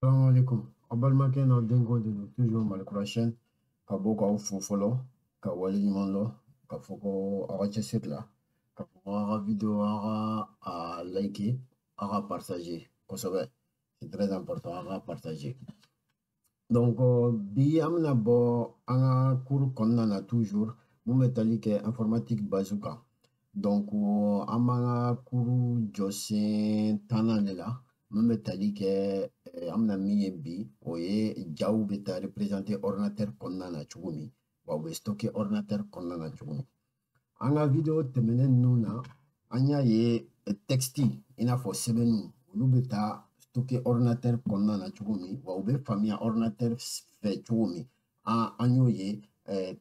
Salam alaikum. Abalmakɛ na denko de don toujours Malikura chaîne ka bɔ k'aw fo fɔlɔ ka waleɲuman dɔn ka fɔ ko aw ka cɛsiri la ka fɔ ko aw ka video aw ka a like aw ka partager kosɛbɛ c'est très important aw ka partager donc bi an bɛna bɔ an ka cours kɔnɔna na toujours mun bɛ tali kɛ informatique base kan donc an b'an ka cours jɔsen 10nan de la mun bɛ tali kɛ an bɛna min ye bi o ye jaw bɛ taa représenter ordinateur kɔnɔna na cogo min wa u bɛ stocker ordinateur kɔnɔna na cogo min an ka video tɛmɛnen ninnu na an y'a ye texte i n'a fɔ sɛbɛnniw olu bɛ taa stocker ordinateur kɔnɔna na cogo min wa u bɛ faamuya ordinateur fɛ cogo min an y'o ye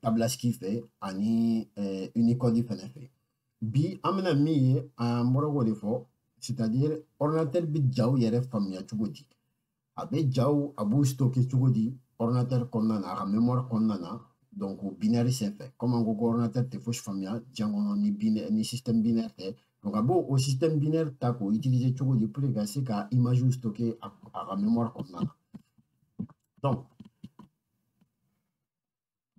tablasigi fɛ ani unicode fɛnɛ fɛ bi an bɛna min ye an bɔra k'o de fɔ c'est-à-dire ordinateur bɛ jaw yɛrɛ faamuya cogo di a bɛ jaw a b'u stocker cogo di ordinateur kɔnɔna na a ka mémoire kɔnɔna na donc binaire senfɛ comme an ko ko ordinateur tɛ fosi faamuya diɲɛ kɔnɔ ni binaire ni système binaire tɛ donc a b'o système binaire ta k'o utiliser cogo di pour que ka se ka image stocker a ka mémoire kɔnɔna na donc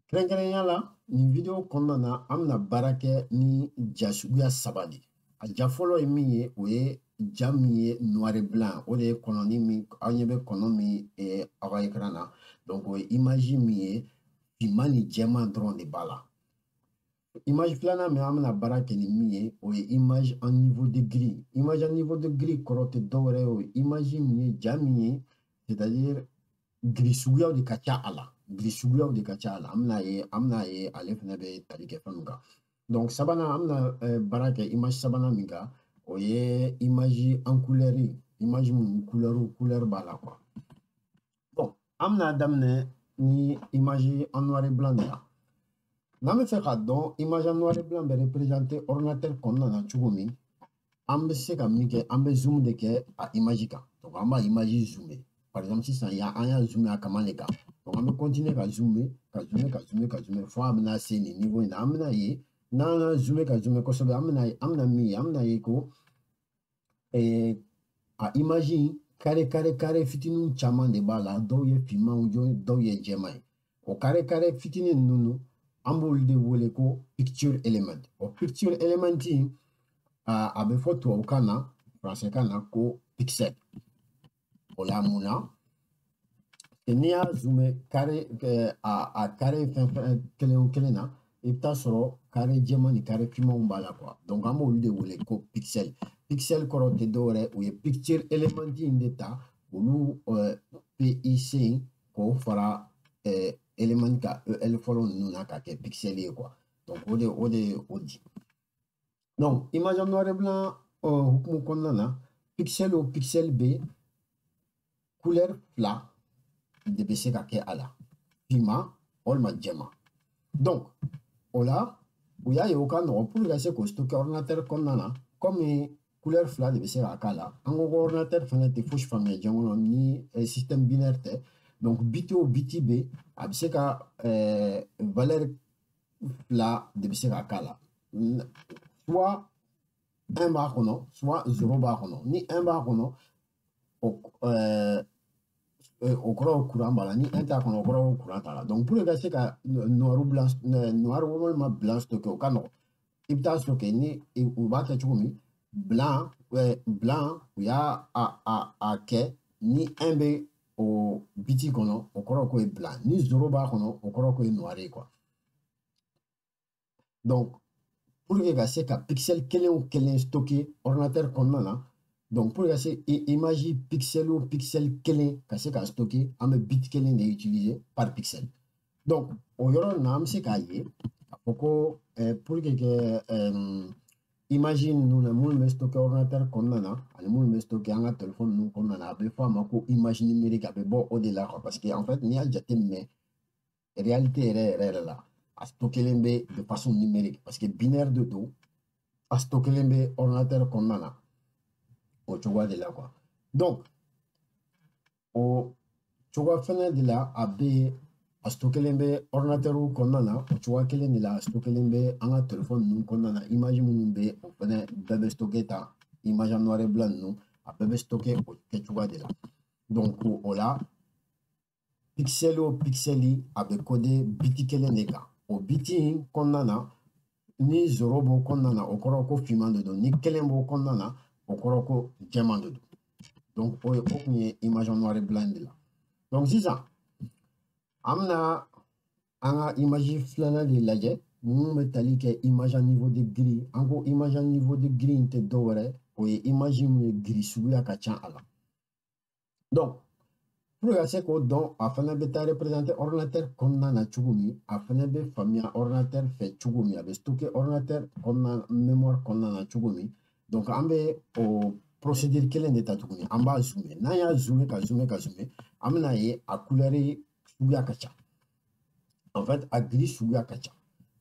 kɛrɛnkɛrɛnnenya la nin video kɔnɔna na an bɛna baara kɛ ni ja suguya saba de a ja fɔlɔ ye min ye o ye ja min ye noir et blanc o de ye kɔnɔni min aw ɲɛ bɛ kɔnɔ min aw ka écran na donc o ye image min ye finman ni jɛman dɔrɔn de b'a la image filanan min an bɛna baara kɛ ni min ye o ye image en niveau de gris image en niveau de gris kɔrɔ tɛ dɔwɛrɛ ye o ye image min ye ja min ye c'est-à-dire gris suguyaw de ka ca a la gris suguyaw de ka ca a la an bɛna ye ale fɛnɛ bɛ tali kɛ fɛn min kan donc sabanan an bɛna baara kɛ image sabanan min kan o ye image en couleur ye image min couleur b'a la quoi bon an bɛna daminɛ ni image en noir et blanc de la n'an bɛ fɛ k'a dɔn image en noir et blanc bɛ représenter ordinateur kɔnɔna na cogo min an bɛ se ka min kɛ an bɛ zoom de kɛ a image kan donc an b'a image zoomer par exemple sisan an y'a zoomer a kaman de kan donc an bɛ continuer ka zoomer ka zoomer ka zoomer ka zoomer fo a bɛna se nin niveau in na an bɛna ye n'an y'a zoomer ka zoomer kosɛbɛ an bɛna min ye an bɛna ye ko a image in carré fitinin caman de b'a la dɔw ye finmanw ye dɔw ye jɛman ye o carré fitinin ninnu an b'olu de wele ko picture element o picture element in a bɛ fɔ tubabukan na faransikan na ko pixel o la mun na n'i y'a zoomé a carré fɛn kelen o kelen na i bɛ taa sɔrɔ carré jɛman ni carré finmanw b'a la quoi donc an b'olu de wele ko pixel pixel kɔrɔ tɛ dɔwɛrɛ o ye picture element in de ta olu PIC in k'o fara element ka EL fɔlɔ ninnu na ka kɛ pixel ye quoi donc o de o di donc image en noir et blanc hukumu kɔnɔna na pixel o pixel bɛ couleur fila de bɛ se ka kɛ a la finman walima jɛman donc o la u y'a ye o ka nɔgɔn pour ka se k'o stocker ordinateur kɔnɔna na comme couleur fila de bɛ se ka k'a la an ko ko ordinateur fɛnɛ tɛ fosi faamuya diɲɛ kɔnɔ ni système binaire tɛ donc biti o biti bɛ a bɛ se ka valeur fila de bɛ se ka k'a la soit 1 b'a kɔnɔ soit 0 b'a kɔnɔ ni 1 b'a kɔnɔ o kɔrɔ courant b'a la ni 1 t'a kɔnɔ o kɔrɔ courant t'a la donc pour ka se ka noir walima blanc stocker o ka nɔgɔn i bɛ taa stocker ni u b'a kɛ cogo min blanc u y'a kɛ ni 1 bɛ o biti kɔnɔ o kɔrɔ ko ye blanc ni 0 b'a kɔnɔ o kɔrɔ ko ye noir ye quoi donc pour que ka se ka pixel kelen o kelen stocker ordinateur kɔnɔna na donc pour ka se image pixel o pixel kelen ka se ka stocker an bɛ bit kelen de utiliser par pixel donc o yɔrɔ na an bɛ se k'a ye k'a fɔ ko pour que image ninnu na minnu bɛ stocker ordinateur kɔnɔna na ani minnu bɛ stocker an ka téléphone ninnu kɔnɔna na a bɛ fɔ a ma ko image numérique a bɛ bɔ o de la quoi parce que en fait n'i y'a jateminɛ réalité yɛrɛ la a stockelen bɛ de façon numérique parce que binaire de don a stockelen bɛ ordinateur kɔnɔna na o cogoya de la quoi donc o cogoya fɛnɛ de la a bɛ a stockelen bɛ ordinateur kɔnɔna na o cogoya kelen de la a stockelen bɛ an ka téléphone ninnu kɔnɔna na image minnu bɛ o fɛnɛ bɛɛ bɛ stocker ta image en noir et blanc ninnu a bɛɛ bɛ stocker o kɛcogoya de la Donc o la pixel o pixeli a bɛ codé biti kelen de kan. O biti in kɔnɔna na ni 0 b'o kɔnɔna na o kɔrɔ ko finman de don, ni kelen b'o kɔnɔna na o kɔrɔ ko jɛman de don. Donc o kun ye image noir et blanc de la. Donc sisan an bɛna an ka image filanan de lajɛ mun bɛ tali kɛ image à niveau de gris. An ko image à niveau de gris in tɛ dɔ wɛrɛ o ye image min ye gris suguya ka ca a la. Donc pour ka se k'o dɔn a fana bɛ taa représenter ordinateur kɔnɔna na cogo min a fana bɛ faamuya ordinateur fɛ cogo min a bɛ stocker ordinateur kɔnɔna mémoire kɔnɔna na cogo min. Donc an bɛ o procédure kelen de ta tuguni an b'a zoomer n'an y'a zoomer ka zoomer ka zoomer an bɛna ye a couleur suguya ka ca. En fait a gris suguya ka ca.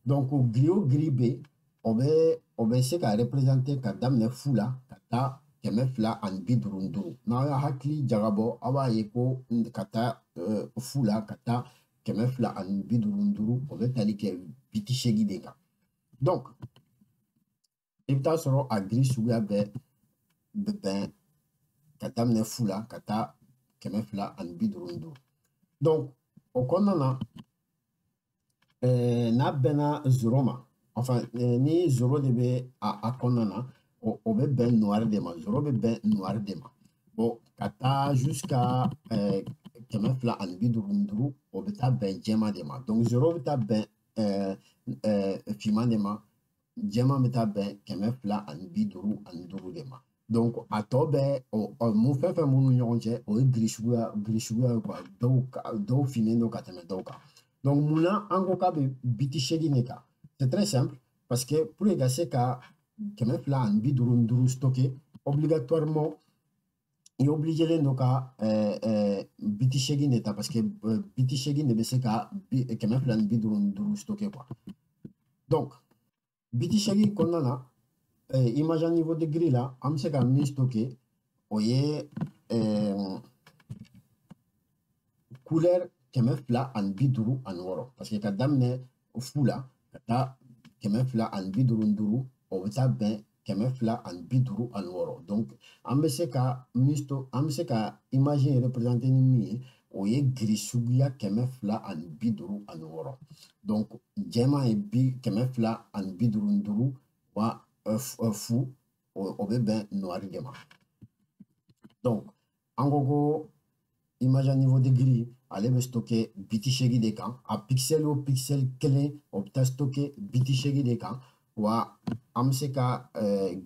Donc gris o gris bɛ o bɛ se ka représenter ka daminɛ fu la ka taa 255. N'aw y'a hakili jagabɔ aw b'a ye ko ka taa fu la ka taa 255 o bɛ tali kɛ biti 8 de kan. Donc i bɛ taa sɔrɔ a gris suguya bɛɛ bɛ bɛn ka daminɛ fu la ka taa 255. Donc o kɔnɔna na n'a bɛnna 0 ma enfin ni 0 de bɛ a kɔnɔna na o bɛ bɛn noir de ma 0 bɛ bɛn noir de ma. Bon ka taa jusqu'à 255 o bɛ taa bɛn jɛman de ma. Donc 0 bɛ taa bɛn finman de ma, jɛman bɛ taa bɛn 255 de ma. Donc a tɔ bɛ mun fɛn fɛn minnu ni ɲɔgɔn cɛ o ye gris suguya ye quoi, dɔw finnen don ka tɛmɛ dɔw kan. Donc munna an ko k'a bɛ biti 8 de kan? C'est très simple parce que pour ka se ka 255 stocker obligatoirement i obligelen don ka biti 8 de ta parce que biti 8 de bɛ se ka 255 stocker quoi. Donc biti 8 kɔnɔna na image à niveau de gris la an bɛ se ka min stocker o ye couleur 256 parce que ka daminɛ fu la ka taa 255 o bɛ taa bɛn 256. Donc an bɛ se ka image représenter ni min ye o ye gris suguya 256. Donc jɛman ye 255 wa fu o bɛ bɛn noir de ma. Donc an ko ko image à niveau de gris ale bɛ stocker biti 8 de kan a pixel o pixel kelen o bɛ taa stocker biti 8 de kan wa an bɛ se ka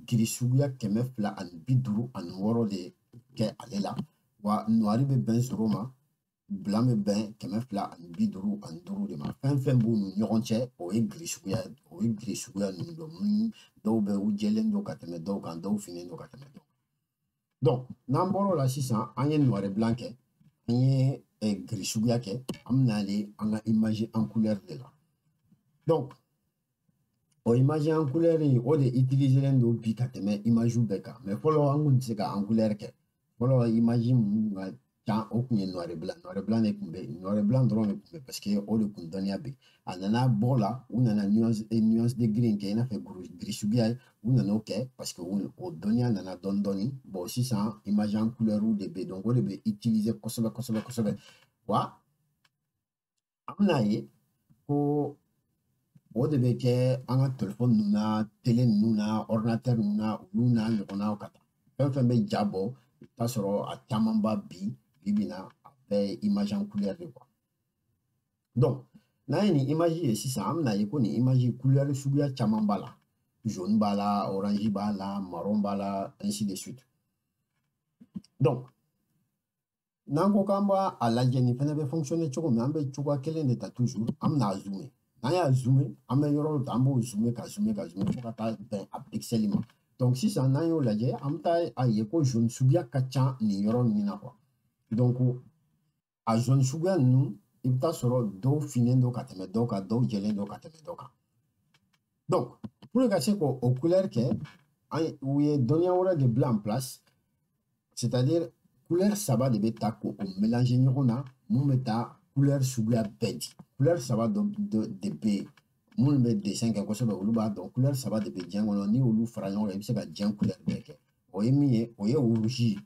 gris suguya 256 de kɛ ale la wa noir bɛ bɛn 0 ma blanc bɛ bɛn 255 de ma. Fɛn fɛn b'u ni ɲɔgɔn cɛ o ye gris suguya ninnu don min dɔw bɛ u jɛlen don ka tɛmɛ dɔw kan dɔw finnen don ka tɛmɛ dɔw kan. Donc n'an bɔr'o la sisan an ye noir et blanc kɛ an ye gris suguya kɛ an bɛna ale an ka image en couleur de la. Donc o image en couleur o de utiliselen don bi ka tɛmɛ image bɛɛ kan mais fɔlɔ an kun tɛ se ka en couleur kɛ. Fɔlɔ image mun ka ca o kun ye noir et blanc de kun bɛ noir et blanc dɔrɔn de kun bɛ parce que o de kun dɔnniya bɛ a nana bɔ la u nana nuance de gris kɛ i n'a fɔ gris suguya ye u nana o kɛ parce que o dɔnniya nana dɔɔni dɔɔni. Bon sisan image en couleur de bɛ donc o de bɛ utiliser kosɛbɛ wa an bɛna ye ko o de bɛ kɛ an ka téléphone ninnu na télé ninnu na ordinateur ninnu na olu n'a ɲɔgɔnnaw ka taa fɛn fɛn bɛ ja bɔ i bɛ taa sɔrɔ a camanba bi in na a bɛɛ ye image en couleur de quoi. Donc n'an ye nin image ye sisan an bɛna ye ko nin image couleur suguya caman b'a la jaune b'a la orange b'a la marron b'a la ainsi de suite. Donc n'an ko k'an b'a lajɛ nin fɛnɛ bɛ fonctionner cogo min an bɛ cogoya kelen de ta toujours an bɛna zoomer n'an y'a zoomer an bɛ yɔrɔ dɔ ta an b'o zoomer ka zoomer fo ka taa bɛn a pixel ma. Donc sisan n'an y'o lajɛ an bɛ taa a ye ko jaune suguya ka ca nin yɔrɔ ninnu na quoi. Donc a jaune suguya ninnu i bɛ taa sɔrɔ dɔw finnen don ka tɛmɛ dɔw kan dɔw jɛlen don ka tɛmɛ dɔw kan. Donc pour ka se k'o couleur kɛ u ye dɔnniya wɛrɛ de bila en place c'est-à-dire couleur saba de bɛ ta k'o mélanger ɲɔgɔn na mun bɛ taa couleur suguya bɛɛ di. Couleur saba de bɛ yen minnu bɛ dessin kɛ kosɛbɛ olu b'a dɔn couleur saba de bɛ diɲɛ kɔnɔ ni olu fara ɲɔgɔn kan i bɛ se ka diɲɛ couleur bɛɛ kɛ o ye min ye o ye rouge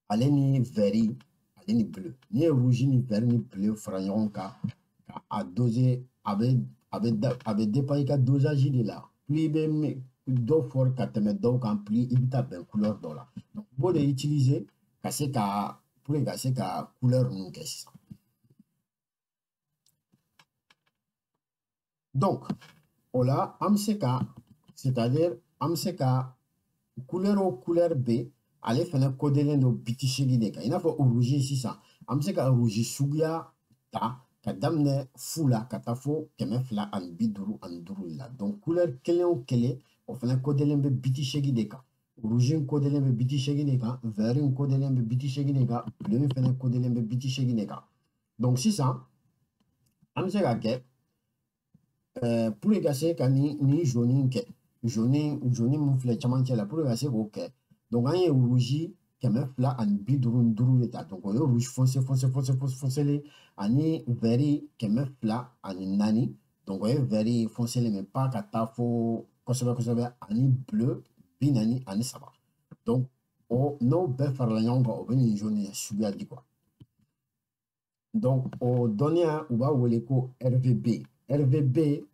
ale ni vert ale ni bleu ni ye rouge ni vert ni bleu fara ɲɔgɔn kan a doser a bɛ dépend i ka dosage de la plus i bɛ dɔ fort ka tɛmɛ dɔw kan plus i bɛ taa bɛn couleur dɔ la donc i b'o de utiliser ka se ka pour ka se ka couleur ninnu kɛ sisan donc o la an bɛ se ka c'est-à-dire an bɛ se ka couleur o couleur bɛ ale fɛnɛ kodelen don biti 8 de kan i n'a fɔ rouge sisan an bɛ se ka rouge suguya ta ka daminɛ 0 la ka taa fo 255 la donc couleur kelen o kelen o fɛnɛ kodelen bɛ biti 8 de kan rouge kodelen bɛ biti 8 de kan vert kodelen bɛ biti 8 de kan bleu fɛnɛ kodelen bɛ biti 8 de kan donc sisan an bɛ se ka kɛ pour ka se ka ni jaune kɛ jaune mun filɛ camancɛ la pour ka se k'o kɛ donc an ye rouge 255 de ta donc o ye rouge foncé ani vert 204 donc o ye vert foncé mais pas ka taa fo kosɛbɛ ani bleu 43 donc o n'o bɛɛ farala ɲɔgɔn kan o bɛ nin jaune suguya di quoi donc o dɔnniya u b'a wele ko RVB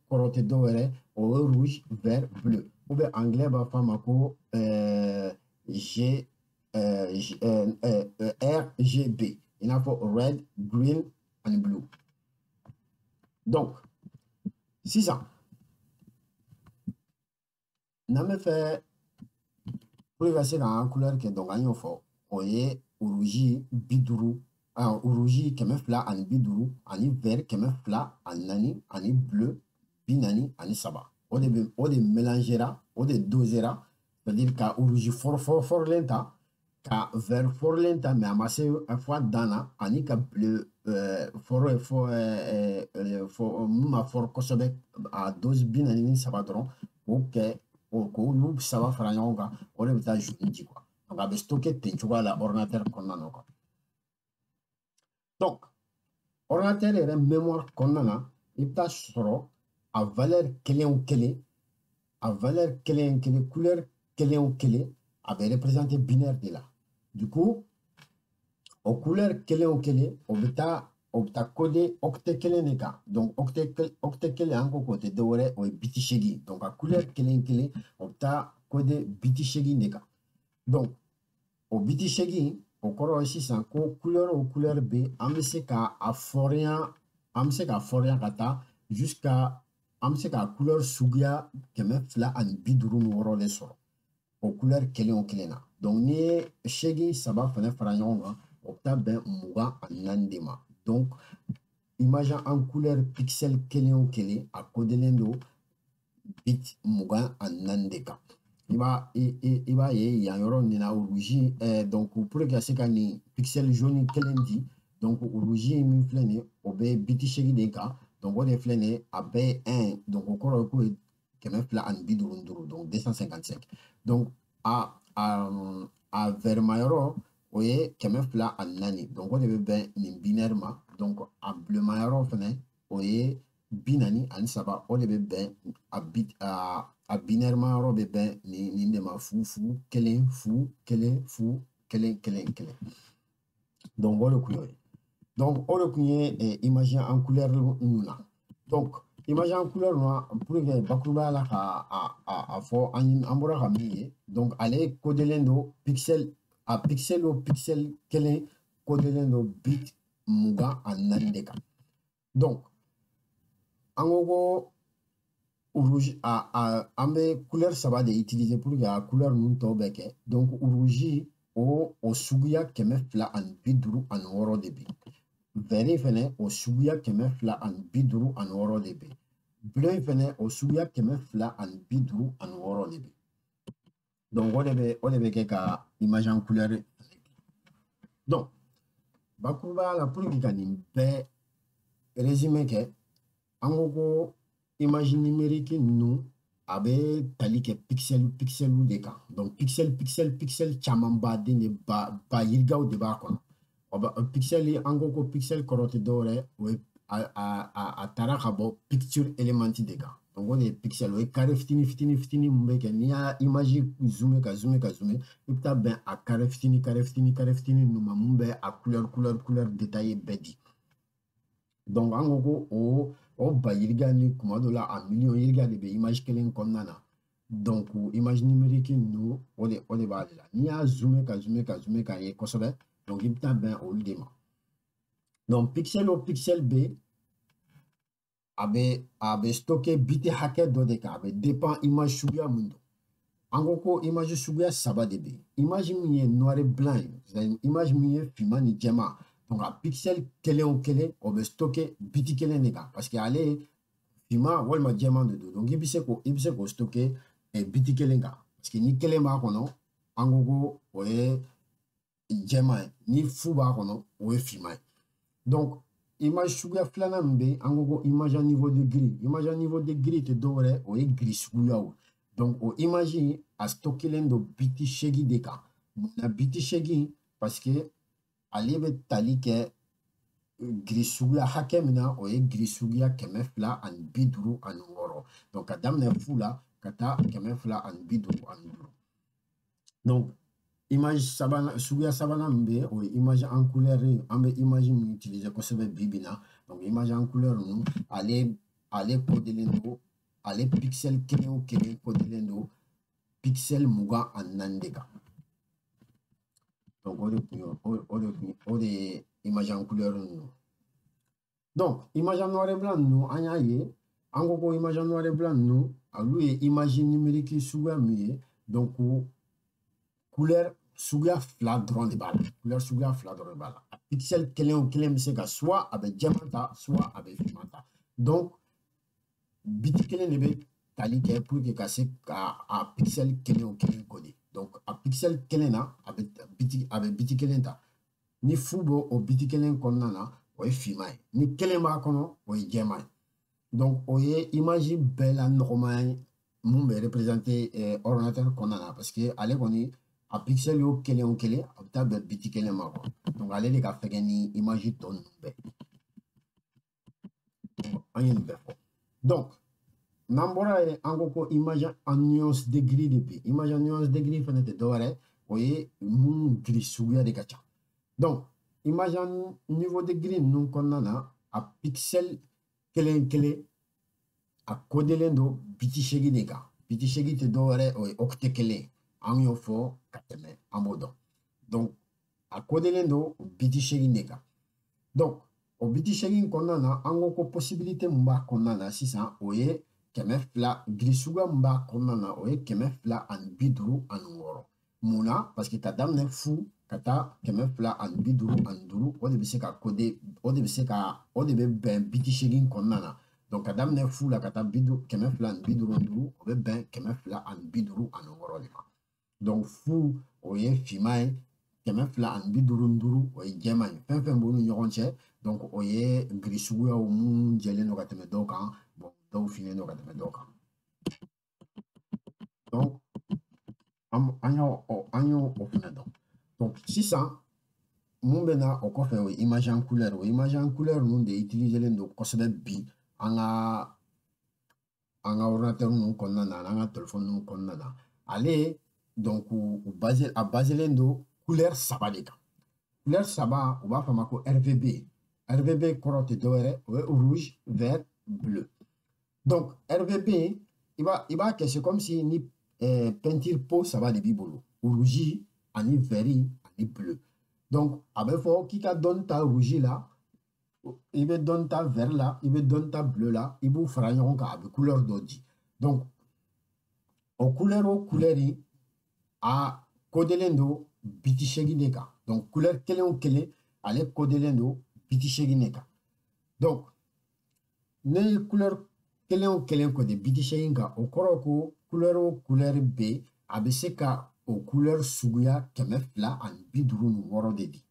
kɔrɔ tɛ dɔ wɛrɛ o ye rouge vert bleu ou bien anglais b'a fɔ a ma ko RGB in n'a fɔ red green and blue donc sisan n'an bɛ fɛ pour ka se k'an ka couleur kɛ donc an y'o fɔ o ye rouge 50 rouge 250 ani vert 204 ani bleu 43 o de mélangera o de dosera c'est-à-dire ka rouge fɔrɔlen ta ka vert fɔrɔlen ta mais a ma se fɔ a dan na ani ka bleu mun ma fɔrɔ kosɛbɛ a dose 43 dɔrɔn k'o kɛ k'olu saba fara ɲɔgɔn kan o de bɛ taa jaune di quoi donc a bɛ stocké ten cogoya la ordinateur kɔnɔna na quoi donc ordinateur yɛrɛ mémoire kɔnɔna na i bɛ taa sɔrɔ a valeur kelen o kelen couleur kelen o kelen a bɛ représenter binaire de la du coup o couleur kelen o kelen o bɛ taa coder octet kelen de kan donc octet kelen an ko k'o tɛ dɔ wɛrɛ o ye biti 8 donc a couleur kelen o bɛ taa coder biti 8 de kan donc o biti 8 o kɔrɔ ye sisan ko couleur o couleur bɛ an bɛ se ka fɔrinya ka taa jusqu'à an bɛ se ka couleur suguya 256 de sɔrɔ o couleur kelen o kelen na donc n'i ye 8 saba fɛnɛ fara ɲɔgɔn kan o bɛ taa bɛn 24 de ma donc imagine en couleur pixel kelen o kelen a kodelen don bit 24 de kan i b'a ye yan yɔrɔ nin na rouge donc pour que se ka nin pixel jaune kelen di donc rouge min filɛ nin ye o bɛ biti 8 de kan donc o de filɛ nin ye a bɛɛ ye 1 donc o kɔrɔ ye k'o ye 255 donc 255 donc a vɛrɛma yɔrɔ o ye 204 donc o de bɛ bɛn nin binaire ma donc a bleuman yɔrɔ fɛnɛ o ye 43 o de bɛ bɛn a binaire ma yɔrɔ bɛ bɛn nin de ma fu kelen donc o de kun y'o ye donc o de kun ye image en couleur ninnu na donc image en couleur na pour que bakurubaya la ka fɔ an bɔra ka min ye donc ale kodelen don pixel o pixel kelen kodelen don bit 24 de kan donc an ko ko rouge an bɛ couleur saba de utiliser pour que a couleur ninnu tɔw bɛɛ kɛ donc rouge o suguya 256 de bɛ vert fɛnɛ o suguya 256 de bɛ bleu fɛnɛ o suguya 256 de bɛ donc o de bɛ kɛ ka image en couleur donc bakurubaya la pour que ka nin bɛɛ résumé kɛ an ko image numérique ninnu a bɛ tali kɛ pixel de kan donc pixel camanbaden de ba yirigaw de b'a kɔnɔ pixel an ko pixel kɔrɔ tɛ dɔ wɛrɛ o ye a taara ka bɔ picture element de kan donc on est pixel, on carré fitini fitini fitini mbeke ni ya image zoomé ka zoomé ka zoomé il ta ben à carré fitini numa mumbe à couleur détaillé bedi. Donc en gros o ba yirga ni kuma dola a million yirga de be image kelen konnana. Donc image numérique nous on est ba là ni ya zoomé ka ye kosobe donc il ta ben au dema. Donc pixel o pixel B abe stocké biti hacker do de ka abe dépend image suguya mundo. En gros image suguya saba de be. Image mi ye noir et blanc, image mi ye fima ni jema. Donc a pixel kelen o kelen abe stocké biti kelen de ka parce que ale fima walma jema de do. Donc il bise ko stocké biti kelen ka parce que ni kelen ba kono en gros o ye jema ni fu ba kono o ye fima. Donc image suguya filana mbe en gros image à niveau de gris. Image à niveau de gris te dovre o ye gris suguya o. Donc o image a stocké lendo biti shegi de ka. Na biti shegi parce que ale be tali ke gris suguya hake mina o ye gris suguya kɛmɛ fila ani bi duuru ani wɔɔrɔ. Donc ka daminɛ fu la ka taa kɛmɛ fila ani bi duuru ani duuru. Donc image sabana suguya sabana mbe o image en couleur an be image min utiliser kosɛbɛ bibi na. Donc image en couleur nu ale kodelen do ale pixel kelen o kelen kodelen do pixel mugan ani naani de kan. Donc o de image en couleur nu. Donc image en noir et blanc nu an y'a ye an ko image en noir et blanc nu alu ye image numérique suguya min ye. Donc couleur suguya fila dɔrɔn de b'a la. Couleur suguya fila dɔrɔn de b'a la. Pixel kelen o kelen bɛ se ka soit a bɛ jɛman ta soit a bɛ fiman ta. Donc biti kelen de bɛ tali kɛ pour que ka se ka a pixel kelen o kelen coder. Donc a pixel kelen na a bɛ biti kelen ta. Ni fu b'o o biti kelen kɔnɔna na o ye fiman ye. Ni kelen b'a kɔnɔ o ye jɛman ye. Donc o ye image bɛɛ la nɔgɔman ye mun bɛ représenter ordinateur kɔnɔna na parce que ale kɔni a pixel yo kelen o kelen a bɛ taa bɛn biti kelen ma quoi. Donc ale de ka fɛgɛn ni image tɔ ninnu bɛɛ. An ye nin bɛɛ fɔ. Donc n'an bɔra yen an ko image en nuance de gris de bɛ. Image en nuance de gris fɛnɛ tɛ dɔwɛrɛ o ye mun gris suguya de ka ca. Donc image en niveau de gris ninnu kɔnɔna na a pixel kelen kelen a kodelen do biti seegin de kan. Biti seegin tɛ dɔwɛrɛ o ye octet kelen. An y'o fɔ ka tɛmɛ an b'o dɔn. Donc a kodelen do biti seegin de kan. Donc o biti seegin kɔnɔna na an ko possibilité mun b'a kɔnɔna na sisan o ye kɛmɛ fila gris suguya mun b'a kɔnɔna na o ye kɛmɛ fila ani bi duuru ani wɔɔrɔ. Mun na parce que ka daminɛ fu ka taa kɛmɛ fila ani bi duuru ani duuru o de bɛ se ka coder o de bɛ bɛn biti seegin kɔnɔna na. Donc ka daminɛ fu la ka taa kɛmɛ fila ani bi duuru ani duuru o bɛ bɛn kɛmɛ fila ani bi duuru ani wɔɔrɔ de ma. Donc fu o ye fiman ye kɛmɛ fila ani bi duuru ni duuru o ye jɛman ye. Fɛn fɛn b'u ni ɲɔgɔn cɛ donc o ye gris suguyaw mun jɛlen do ka tɛmɛ dɔw kan bon dɔw finnen do ka tɛmɛ dɔw kan. Donc an y'o o fɛnɛ dɔn. Donc sisan mun bɛ na o kɔfɛ o ye image en couleur. O image en couleur ninnu de utiliselen do kosɛbɛ bi an ka ordinateur ninnu kɔnɔna na an ka téléphone ninnu kɔnɔna na. Ale donc a baselen do couleur saba de kan. Couleur saba u b'a fɔ a ma ko RVB. RVB kɔrɔ tɛ dɔwɛrɛ o ye rouge, vert, bleu. Donc RVB i b'a kɛ c'est comme si ni peinture pot saba de b'i bolo. Rouge ani vert ani bleu. Donc a bɛ fɔ k'i ka dɔnni ta rouge la i bɛ dɔnni ta vert la i bɛ dɔnni ta bleu la i b'u fara ɲɔgɔn kan a bɛ couleur dɔ di. Donc o couleur o couleur a kodelen do biti seegin de kan. Donc couleur kelen o kelen ale kodelen do biti seegin de kan. Donc ne ye couleur kelen o kelen kode biti seegin kan o kɔrɔ ko couleur o couleur bɛ a bɛ se ka o couleur suguya kɛmɛ fila ani bi duuru ni wɔɔrɔ de di.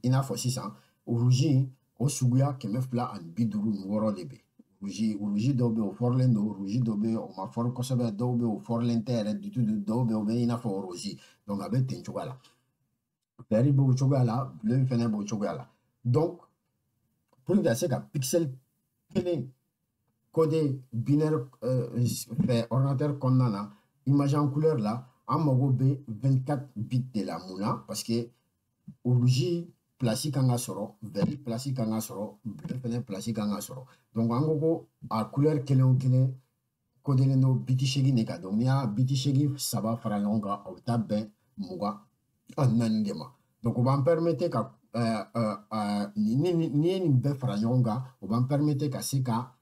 I n'a fɔ sisan rouge o suguya kɛmɛ fila ani bi duuru ni wɔɔrɔ de bɛ. Rouge dɔw bɛ yen o fɔrilen don rouge dɔw bɛ yen o ma fɔri kosɛbɛ dɔw bɛ yen o fɔrilen tɛ yɛrɛ du tout dɔw bɛ yen o bɛ i n'a fɔ rose. Donc a bɛ ten cogoya la. Vert b'o cogoya la bleu fɛnɛ b'o cogoya la. Donc pour que ka se ka pixel kelen codé binaire fait ordinateur kɔnɔna na image en couleur la an mago bɛ 24 bits de la mun na parce que rouge place kan ka sɔrɔ vert place kan ka sɔrɔ bleu fɛnɛ place kan ka sɔrɔ donc an ko ko a couleur kelen o kelen codelen don biti 8 de kan donc n'i y'a biti 8 saba fara ɲɔgɔn kan o bɛ taa bɛn 24 de ma donc o b'an permettre ka n'i ye nin bɛɛ fara ɲɔgɔn kan o b'an permettre ka se ka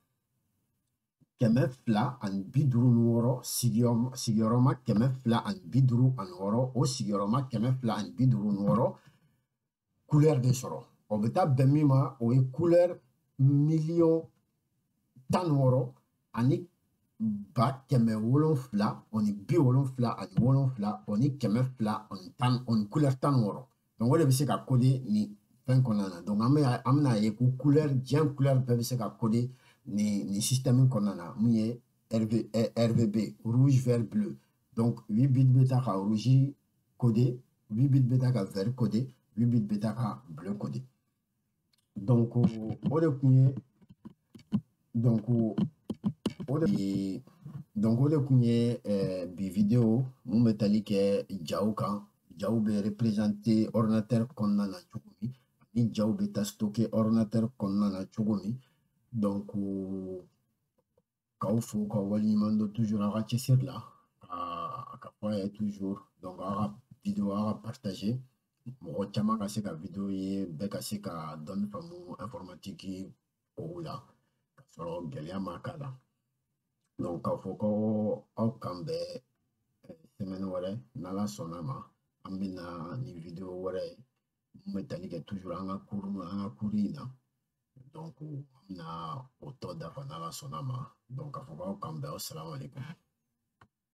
256 sigiyɔrɔma 256 o sigiyɔrɔma 256 couleur de sɔrɔ o bɛ taa bɛn min ma o ye couleur 1,16 ani 777 ani 277 ani 210 ani couleur 16 donc o de bɛ se ka coder nin fɛn kɔnɔna na donc an bɛna ye ko couleur diɲɛ couleur bɛɛ bɛ se ka coder nin système kɔnɔna na mun ye RVB rouge vert bleu donc 8 bits bɛ taa ka rouge coder 8 bits bɛ taa ka vert coder 8 bits bɛ taa ka bleu coder donc o de kun ye donc o de kun ye bi video mun bɛ tali kɛ jaw kan jaw bɛ représenter ordinateur kɔnɔna na cogo min ni jaw bɛ taa stocker ordinateur kɔnɔna na cogo min donc k'aw fo k'aw waleɲuman dɔn toujours a ka cɛsiri la ka fɔ a ye toujours donc a ka video a ka partager mɔgɔ caman ka se ka video ye bɛɛ ka se ka dɔnni faamu informatique kow la ka sɔrɔ gɛlɛya ma k'a la donc k'a fɔ ko aw kan bɛɛ semaine wɛrɛ n'Ala sɔnna ma an bɛna ni video wɛrɛ ye mun bɛ tali kɛ toujours an ka cours in na donc an bɛna o tɔ dafa n'Ala sɔnna ma donc k'a fɔ k'aw kan bɛɛ assalamu alaikum